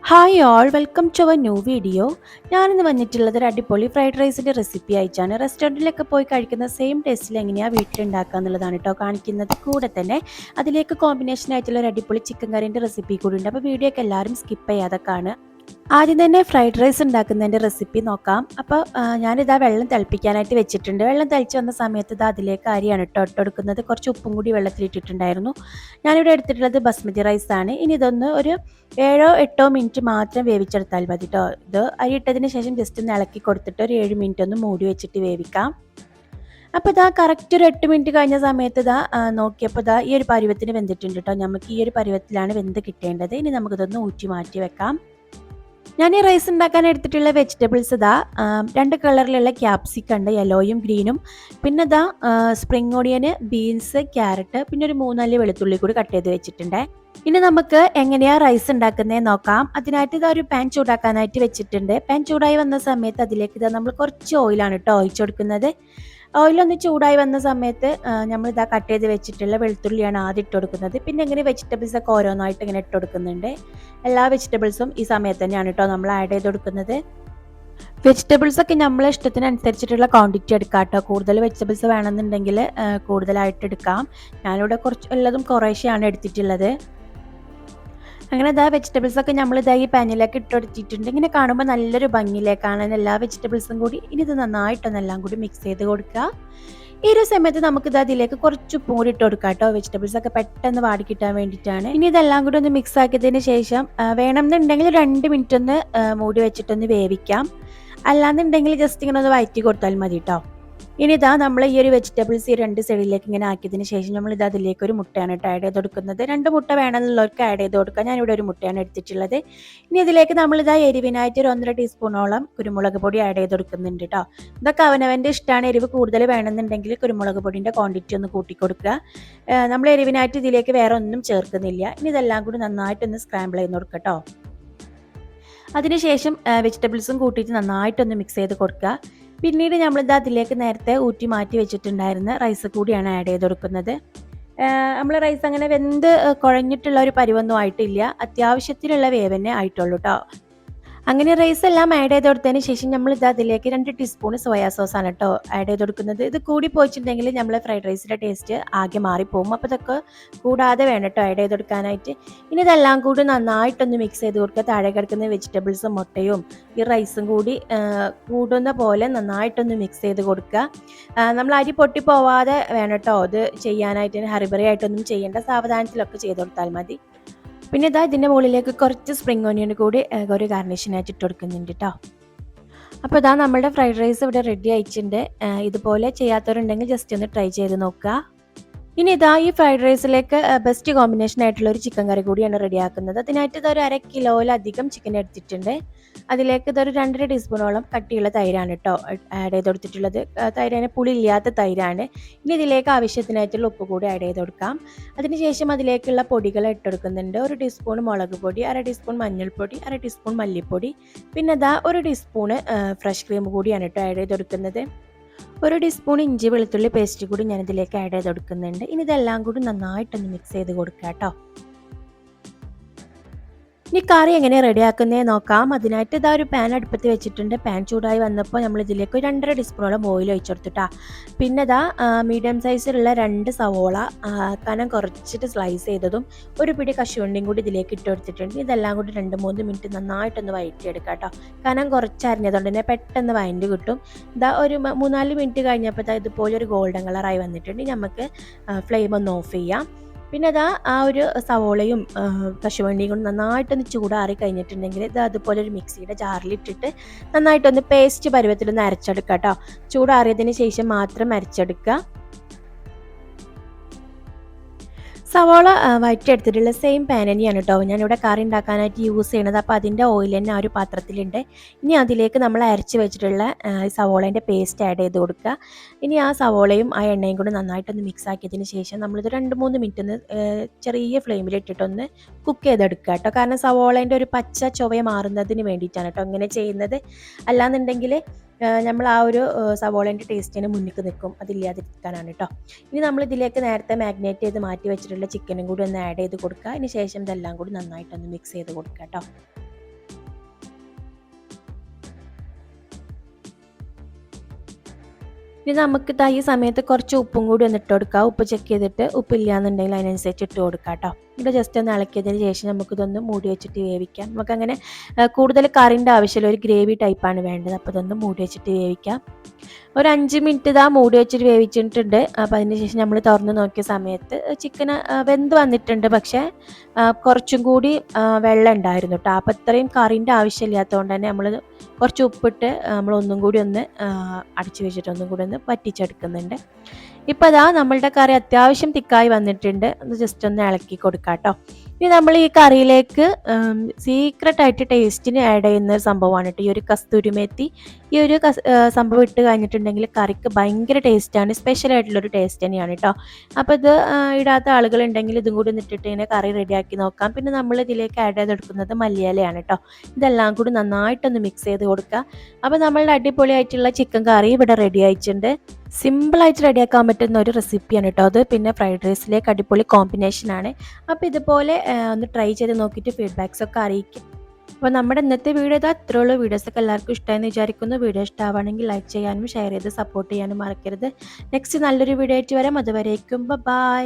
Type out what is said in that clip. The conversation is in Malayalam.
Hi all welcome to our new video. ഞാനിന്ന് വന്നിട്ടുള്ളത് ഒരു അടിപൊളി ഫ്രൈഡ് റൈസിൻ്റെ റെസിപ്പി ആയിട്ടാണ്. റെസ്റ്റോറൻറ്റിലൊക്കെ പോയി കഴിക്കുന്ന സെയിം ടേസ്റ്റിൽ എങ്ങനെയാണ് വീട്ടിലുണ്ടാക്കുക എന്നുള്ളതാണ് കേട്ടോ കാണിക്കുന്നത്. കൂടെ തന്നെ അതിലേക്ക് കോമ്പിനേഷൻ ആയിട്ടുള്ള ഒരു അടിപൊളി ചിക്കൻ കറിൻ്റെ റെസിപ്പി കൂടി ഉണ്ട്. അപ്പോൾ വീഡിയോ ഒക്കെ എല്ലാവരും സ്കിപ്പ് ചെയ്യാതെ കാണുക. ആദ്യം തന്നെ ഫ്രൈഡ് റൈസ് ഉണ്ടാക്കുന്നതിൻ്റെ റെസിപ്പി നോക്കാം. അപ്പോൾ ഞാനിതാ വെള്ളം തിളപ്പിക്കാനായിട്ട് വെച്ചിട്ടുണ്ട്. വെള്ളം തിളച്ച് വന്ന സമയത്ത് ഇതാ അതിലേക്ക് അരിയാണ് ഇട്ടെടുക്കുന്നത്. കുറച്ച് ഉപ്പും കൂടി വെള്ളത്തിലിട്ടിട്ടുണ്ടായിരുന്നു. ഞാനിവിടെ എടുത്തിട്ടുള്ളത് ബസ്മതി റൈസാണ്. ഇനി ഇതൊന്ന് ഒരു 7-8 മിനിറ്റ് മാത്രം വേവിച്ചെടുത്താൽ മതി കേട്ടോ. ഇത് അരി ഇട്ടതിന് ശേഷം ജസ്റ്റ് ഒന്ന് ഇളക്കി കൊടുത്തിട്ട് ഒരു 7 മിനിറ്റ് ഒന്ന് മൂടി വെച്ചിട്ട് വേവിക്കാം. അപ്പോൾ ഇതാ കറക്റ്റ് ഒരു 8 മിനിറ്റ് കഴിഞ്ഞ സമയത്ത് ഇതാ നോക്കിയപ്പോൾ ഇതാ ഈ ഒരു പരുവത്തിന് വെന്തിട്ടുണ്ട് കേട്ടോ. നമുക്ക് ഈ ഒരു പരുവത്തിലാണ് വെന്ത് കിട്ടേണ്ടത്. ഇനി നമുക്കിതൊന്ന് ഊറ്റി മാറ്റി വെക്കാം. ഞാൻ ഈ റൈസ് ഉണ്ടാക്കാൻ എടുത്തിട്ടുള്ള വെജിറ്റബിൾസ് ഇതാ 2 കളറിലുള്ള ക്യാപ്സിക്കം ഉണ്ട്, യെല്ലോയും ഗ്രീനും. പിന്നെ ഇതാ സ്പ്രിംഗ് ഓണിയന്, ബീൻസ്, ക്യാരറ്റ്, പിന്നെ ഒരു 3 അല്ലി വെളുത്തുള്ളി കൂടി കട്ട് ചെയ്ത് വെച്ചിട്ടുണ്ട്. ഇനി നമുക്ക് എങ്ങനെയാ റൈസ് ഉണ്ടാക്കുന്നത് നോക്കാം. അതിനായിട്ട് ഇതാ ഒരു പാൻ ചൂടാക്കാനായിട്ട് വെച്ചിട്ടുണ്ട്. പാൻ ചൂടായി വന്ന സമയത്ത് അതിലേക്ക് ഇതാ നമ്മൾ കുറച്ച് ഓയിലാണ് കേട്ടോ ഒഴിച്ചു കൊടുക്കുന്നത്. ഓയിലൊന്ന് ചൂടായി വന്ന സമയത്ത് നമ്മളിതാ കട്ട് ചെയ്ത് വെച്ചിട്ടുള്ള വെളുത്തുള്ളിയാണ് ആദ്യം ഇട്ട് കൊടുക്കുന്നത്. പിന്നെ ഇങ്ങനെ വെജിറ്റബിൾസ് ഒക്കെ ഓരോന്നായിട്ട് ഇങ്ങനെ ഇട്ട് കൊടുക്കുന്നുണ്ട്. എല്ലാ വെജിറ്റബിൾസും ഈ സമയത്ത് തന്നെയാണ് കേട്ടോ നമ്മൾ ആഡ് ചെയ്ത് കൊടുക്കുന്നത്. വെജിറ്റബിൾസ് ഒക്കെ നമ്മളെ ഇഷ്ടത്തിനനുസരിച്ചിട്ടുള്ള ക്വാണ്ടിറ്റി എടുക്കാം കേട്ടോ. കൂടുതൽ വെജിറ്റബിൾസ് വേണമെന്നുണ്ടെങ്കിൽ കൂടുതലായിട്ട് എടുക്കാം. ഞാനിവിടെ കുറച്ച് ഉള്ളതും കുറേശ്ശെയാണ് എടുത്തിട്ടുള്ളത്. അങ്ങനെ ഇതാ വെജിറ്റബിൾസ് ഒക്കെ നമ്മൾ ഇതാ ഈ പാനിലേക്ക് ഇട്ടെടുത്തിട്ടുണ്ട്. ഇങ്ങനെ കാണുമ്പോൾ നല്ലൊരു ഭംഗിയിലേക്കാണ് എല്ലാ വെജിറ്റബിൾസും കൂടി. ഇനി ഇത് നന്നായിട്ടൊന്നെല്ലാം കൂടി മിക്സ് ചെയ്ത് കൊടുക്കുക. ഈ ഒരു സമയത്ത് നമുക്ക് ഇത് അതിലേക്ക് കുറച്ച് ഉപ്പും കൂടി ഇട്ട് കൊടുക്കാം കേട്ടോ. വെജിറ്റബിൾസ് ഒക്കെ പെട്ടെന്ന് വാടി കിട്ടാൻ വേണ്ടിയിട്ടാണ്. ഇനി ഇതെല്ലാം കൂടി ഒന്ന് മിക്സ് ആക്കിയതിന് ശേഷം വേണമെന്നുണ്ടെങ്കിൽ 2 മിനിറ്റ് ഒന്ന് മൂടി വെച്ചിട്ടൊന്ന് വേവിക്കാം. അല്ലാന്നുണ്ടെങ്കിൽ ജസ്റ്റ് ഇങ്ങനെ ഒന്ന് വഴറ്റി കൊടുത്താൽ മതി കേട്ടോ. ഇനി ഇതാ നമ്മൾ ഈ ഒരു വെജിറ്റബിൾസ് ഈ 2 സൈഡിലേക്ക് ഇങ്ങനെ ആക്കിയതിന് ശേഷം നമ്മൾ ഇത് അതിലേക്ക് ഒരു മുട്ടയാണ് കേട്ടോ ആഡ് ചെയ്ത് കൊടുക്കുന്നത്. 2 മുട്ട വേണമെന്നുള്ളവർക്ക് ആഡ് ചെയ്ത് കൊടുക്കാം. ഞാനിവിടെ ഒരു മുട്ടയാണ് എടുത്തിട്ടുള്ളത്. ഇനി ഇതിലേക്ക് നമ്മളിതാ എരിവിനായിട്ട് ഒരു 1.5 ടീസ്പൂണോളം കുരുമുളക് പൊടി ആഡ് ചെയ്ത് കൊടുക്കുന്നുണ്ട് കേട്ടോ. ഇതൊക്കെ അവനവൻ്റെ ഇഷ്ടമാണ്. എരിവ് കൂടുതൽ വേണമെന്നുണ്ടെങ്കിൽ കുരുമുളക് പൊടിൻ്റെ ക്വാണ്ടിറ്റി ഒന്ന് കൂട്ടി കൊടുക്കുക. നമ്മൾ എരിവിനായിട്ട് ഇതിലേക്ക് വേറെ ഒന്നും ചേർക്കുന്നില്ല. ഇനി ഇതെല്ലാം കൂടി നന്നായിട്ടൊന്ന് സ്ക്രാമ്പിൾ ചെയ്ത് കൊടുക്കുക കേട്ടോ. അതിനുശേഷം വെജിറ്റബിൾസും കൂട്ടിയിട്ട് നന്നായിട്ടൊന്ന് മിക്സ് ചെയ്ത് കൊടുക്കുക. പിന്നീട് നമ്മളിത് അതിലേക്ക് നേരത്തെ ഊറ്റി മാറ്റി വെച്ചിട്ടുണ്ടായിരുന്ന റൈസ് കൂടിയാണ് ആഡ് ചെയ്ത് കൊടുക്കുന്നത്. നമ്മൾ റൈസ് അങ്ങനെ വെന്ത് കുഴഞ്ഞിട്ടുള്ള ഒരു പരുവൊന്നും ആയിട്ടില്ല. അത്യാവശ്യത്തിലുള്ള വേവന്നെ ആയിട്ടുള്ളൂ കേട്ടോ. അങ്ങനെ റൈസ് എല്ലാം ആഡ് ചെയ്ത് കൊടുത്തതിന് ശേഷം നമ്മൾ ഇത് അതിലേക്ക് 2 ടീസ്പൂൺ സോയാ സോസാണ് കേട്ടോ ആഡ് ചെയ്ത് കൊടുക്കുന്നത്. ഇത് കൂടി പോയിട്ടുണ്ടെങ്കിൽ നമ്മൾ ഫ്രൈഡ് റൈസിൻ്റെ ടേസ്റ്റ് ആകെ മാറിപ്പോകും. അപ്പോൾ ഇതൊക്കെ കൂടാതെ വേണം കേട്ടോ ആഡ് ചെയ്ത് കൊടുക്കാനായിട്ട്. ഇനി ഇതെല്ലാം കൂടി നന്നായിട്ടൊന്ന് മിക്സ് ചെയ്ത് കൊടുക്കുക. താഴെ കിടക്കുന്ന വെജിറ്റബിൾസും മുട്ടയും ഈ റൈസും കൂടി കൂടുന്ന പോലെ നന്നായിട്ടൊന്ന് മിക്സ് ചെയ്ത് കൊടുക്കുക. നമ്മൾ അരി പൊട്ടി പോവാതെ വേണം കേട്ടോ ഇത് ചെയ്യാനായിട്ട്. ഹറിബറി ആയിട്ടൊന്നും ചെയ്യേണ്ട, സാവധാനത്തിലൊക്കെ ചെയ്ത് കൊടുത്താൽ മതി. പിന്നെ ഇതാ ഇതിൻ്റെ മുകളിലേക്ക് കുറച്ച് സ്പ്രിംഗ് ഓണിയൻ കൂടി ഒരു ഗാർണിഷിനായിട്ട് ഇട്ട് കൊടുക്കുന്നുണ്ട് കേട്ടോ. അപ്പോൾ ഇതാ നമ്മുടെ ഫ്രൈഡ് റൈസ് ഇവിടെ റെഡി ആയിട്ടുണ്ട്. ഇതുപോലെ ചെയ്യാത്തവരുണ്ടെങ്കിൽ ജസ്റ്റ് ഒന്ന് ട്രൈ ചെയ്ത് നോക്കുക. ഇനി ഇതാ ഈ ഫ്രൈഡ് റൈസിലേക്ക് ബെസ്റ്റ് കോമ്പിനേഷൻ ആയിട്ടുള്ള ഒരു ചിക്കൻ കറി കൂടിയാണ് റെഡിയാക്കുന്നത്. അതിനായിട്ട് ഇതൊരു 1/2 കിലോയിലധികം ചിക്കൻ എടുത്തിട്ടുണ്ട്. അതിലേക്ക് ഇതൊരു 2.5 ടീസ്പൂണോളം കട്ടിയുള്ള തൈരാണ് കേട്ടോ ആഡ് ചെയ്ത് കൊടുത്തിട്ടുള്ളത്. തൈരാണ്, പുളിയില്ലാത്ത തൈരാണ്. ഇനി ഇതിലേക്ക് ആവശ്യത്തിനായിട്ടുള്ള ഉപ്പ് കൂടി ആഡ് ചെയ്ത് കൊടുക്കാം. അതിനുശേഷം അതിലേക്കുള്ള പൊടികൾ ഇട്ടെടുക്കുന്നുണ്ട്. 1 ടീസ്പൂൺ മുളക് പൊടി, 1/2 ടീസ്പൂൺ മഞ്ഞൾപ്പൊടി, 1/2 ടീസ്പൂൺ മല്ലിപ്പൊടി, പിന്നെ ഇതാ 1 ടീസ്പൂണ് ഫ്രഷ് ക്രീം കൂടിയാണ് കേട്ടോ ആഡ് ചെയ്ത് കൊടുക്കുന്നത്. 1 ടീസ്പൂൺ ഇഞ്ചി വെളുത്തുള്ളി പേസ്റ്റ് കൂടി ഞാനിതിലേക്ക് ആഡ് ചെയ്ത് കൊടുക്കുന്നുണ്ട്. ഇനി ഇതെല്ലാം കൂടി നന്നായിട്ടൊന്ന് മിക്സ് ചെയ്ത് കൊടുക്കുക കേട്ടോ. ഇനി കറി എങ്ങനെ റെഡിയാക്കുന്നതെന്ന് നോക്കാം. അതിനായിട്ട് ഇതാ ഒരു പാൻ അടുപ്പത്ത് വെച്ചിട്ടുണ്ട്. പാൻ ചൂടായി വന്നപ്പോൾ നമ്മൾ ഇതിലേക്ക് 2.5 ടീസ്പൂണോളം ഓയിൽ ഒഴിച്ചെടുത്തിട്ടാ. പിന്നെ ഇതാ മീഡിയം സൈസിലുള്ള 2 സവോള കനം കുറച്ചിട്ട് സ്ലൈസ് ചെയ്തതും ഒരു പിടി കശുവണ്ടിയും കൂടി ഇതിലേക്ക് ഇട്ട് കൊടുത്തിട്ടുണ്ട്. ഇതെല്ലാം കൂടി 2-3 മിനിറ്റ് നന്നായിട്ടൊന്ന് വഴറ്റിയെടുക്കാം കേട്ടോ. കനം കുറച്ച് അരിഞ്ഞതുകൊണ്ട് തന്നെ പെട്ടെന്ന് വഴണ്ട് കിട്ടും. ഇതാ ഒരു 3-4 മിനിറ്റ് കഴിഞ്ഞപ്പോൾ ഇതുപോലെ ഒരു ഗോൾഡൻ കളറായി വന്നിട്ടുണ്ട്. നമുക്ക് ഫ്ലെയിം ഒന്ന് ഓഫ് ചെയ്യാം. പിന്നെ അതാ ആ ഒരു സവോളയും കശുവണ്ടിയും കൊണ്ട് നന്നായിട്ടൊന്ന് ചൂടാറി കഴിഞ്ഞിട്ടുണ്ടെങ്കിൽ ഇത് അതുപോലെ ഒരു മിക്സിയുടെ ജാറിലിട്ടിട്ട് നന്നായിട്ടൊന്ന് പേസ്റ്റ് പരുവത്തിലൊന്ന് അരച്ചെടുക്കുക കേട്ടോ. ചൂടാറിയതിന് ശേഷം മാത്രം അരച്ചെടുക്കുക. സവാള വഴറ്റിയെടുത്തിട്ടുള്ള സെയിം പാൻ തന്നെയാണ് കേട്ടോ ഞാനിവിടെ കറി ഉണ്ടാക്കാനായിട്ട് യൂസ് ചെയ്യണത്. അപ്പോൾ അതിൻ്റെ ഓയിൽ തന്നെ ആ ഒരു പാത്രത്തിലുണ്ട്. ഇനി അതിലേക്ക് നമ്മൾ അരച്ച് വെച്ചിട്ടുള്ള സവോളേൻ്റെ പേസ്റ്റ് ആഡ് ചെയ്ത് കൊടുക്കുക. ഇനി ആ സവോളയും ആ എണ്ണയും കൂടി നന്നായിട്ടൊന്ന് മിക്സ് ആക്കിയതിന് ശേഷം നമ്മളിത് 2-3 മിനിറ്റ് ഒന്ന് ചെറിയ ഫ്ലെയിമിലിട്ടിട്ടൊന്ന് കുക്ക് ചെയ്തെടുക്കുക കേട്ടോ. കാരണം സവോളേൻ്റെ ഒരു പച്ച ചുവ മാറുന്നതിന് വേണ്ടിയിട്ടാണ് കേട്ടോ അങ്ങനെ ചെയ്യുന്നത്. അല്ലാന്നുണ്ടെങ്കിൽ നമ്മൾ ആ ഒരു സവോളേൻ്റെ ടേസ്റ്റിന് മുന്നിൽ നിൽക്കും, അതില്ലാതിരിക്കാനാണ് കേട്ടോ. ഇനി നമ്മൾ ഇതിലേക്ക് നേരത്തെ മാഗ്നേറ്റ് ചെയ്ത് മാറ്റി വെച്ചിട്ടുള്ള ചിക്കനും കൂടി ഒന്ന് ആഡ് ചെയ്ത് കൊടുക്കുക. അതിന് ശേഷം ഇതെല്ലാം കൂടി നന്നായിട്ടൊന്ന് മിക്സ് ചെയ്ത് കൊടുക്കുക കേട്ടോ. ഇനി നമുക്ക് ദാ ഈ സമയത്ത് കുറച്ച് ഉപ്പും കൂടി ഒന്ന് ഇട്ട് കൊടുക്കാം. ഉപ്പ് ചെക്ക് ചെയ്തിട്ട് ഉപ്പില്ലാന്നുണ്ടെങ്കിൽ അതിനനുസരിച്ച് ഇട്ട് കൊടുക്കാം കേട്ടോ. ഇവിടെ ജസ്റ്റ് ഒന്ന് ഇളക്കിയതിന് ശേഷം നമുക്കിതൊന്ന് മൂടി വെച്ചിട്ട് വേവിക്കാം. നമുക്കങ്ങനെ കൂടുതൽ കറിൻ്റെ ആവശ്യമില്ല, ഒരു ഗ്രേവി ടൈപ്പാണ് വേണ്ടത്. അപ്പോൾ ഇതൊന്ന് മൂടി വെച്ചിട്ട് വേവിക്കാം. ഒരു 5 മിനിറ്റ് ഇതാ മൂടി വെച്ചിട്ട് വേവിച്ചിട്ടുണ്ട്. അപ്പോൾ അതിന് ശേഷം നമ്മൾ തുറന്ന് നോക്കിയ സമയത്ത് ചിക്കന് വെന്ത് വന്നിട്ടുണ്ട്. പക്ഷേ കുറച്ചും കൂടി വെള്ളം ഉണ്ടായിരുന്നു കേട്ടോ. അപ്പോൾ ഇത്രയും കറിൻ്റെ ആവശ്യമില്ലാത്തതുകൊണ്ട് തന്നെ നമ്മൾ കുറച്ച് ഉപ്പിട്ട് നമ്മൾ ഒന്നും കൂടി ഒന്ന് അടച്ചു വെച്ചിട്ട് ഒന്നും കൂടി ഒന്ന് വറ്റിച്ചെടുക്കുന്നുണ്ട്. ഇപ്പോൾ അതാ നമ്മളുടെ കറി അത്യാവശ്യം തിക്കായി വന്നിട്ടുണ്ട്. ഒന്ന് ജസ്റ്റ് ഒന്ന് ഇളക്കി കൊടുക്കാം കേട്ടോ. ഇനി നമ്മൾ ഈ കറിയിലേക്ക് സീക്രട്ടായിട്ട് ടേസ്റ്റിന് ആഡ് ചെയ്യുന്ന ഒരു സംഭവമാണ് കേട്ടോ ഈ ഒരു കസ്തൂരി മേത്തി. ഈ ഒരു സംഭവം ഇട്ട് കഴിഞ്ഞിട്ടുണ്ടെങ്കിൽ കറിക്ക് ഭയങ്കര ടേസ്റ്റാണ്, സ്പെഷ്യലായിട്ടുള്ളൊരു ടേസ്റ്റ് തന്നെയാണ് കേട്ടോ. അപ്പോൾ ഇത് ഇടാത്ത ആളുകളുണ്ടെങ്കിൽ ഇതും കൂടി ഇട്ടിട്ട് ഇങ്ങനെ കറി റെഡിയാക്കി നോക്കാം. പിന്നെ നമ്മൾ ഇതിലേക്ക് ആഡ് ചെയ്തെടുക്കുന്നത് മല്ലിയിലയാണ് കേട്ടോ. ഇതെല്ലാം കൂടി നന്നായിട്ടൊന്ന് മിക്സ് ചെയ്ത് കൊടുക്കുക. അപ്പോൾ നമ്മളുടെ അടിപൊളിയായിട്ടുള്ള ചിക്കൻ കറി ഇവിടെ റെഡി ആയിട്ടുണ്ട്. സിമ്പിളായിട്ട് റെഡിയാക്കാൻ പറ്റുന്ന ഒരു റെസിപ്പിയാണ് കേട്ടോ അത്. പിന്നെ ഫ്രൈഡ് റൈസിലേക്ക് അടിപൊളി കോമ്പിനേഷനാണ്. അപ്പോൾ ഇതുപോലെ ഒന്ന് ട്രൈ ചെയ്ത് നോക്കിയിട്ട് ഫീഡ്ബാക്സൊക്കെ അറിയിക്കും. അപ്പോൾ നമ്മുടെ ഇന്നത്തെ വീഡിയോ ഇതാ ഇത്രയുള്ള വീഡിയോസൊക്കെ എല്ലാവർക്കും ഇഷ്ടമായെന്ന് വിചാരിക്കുന്നു. വീഡിയോ ഇഷ്ടമാണെങ്കിൽ ലൈക്ക് ചെയ്യാനും ഷെയർ ചെയ്ത് സപ്പോർട്ട് ചെയ്യാനും മറക്കരുത്. നെക്സ്റ്റ് നല്ലൊരു വീഡിയോ ആയിട്ട് വരാം. അതുവരേക്കും ബൈ.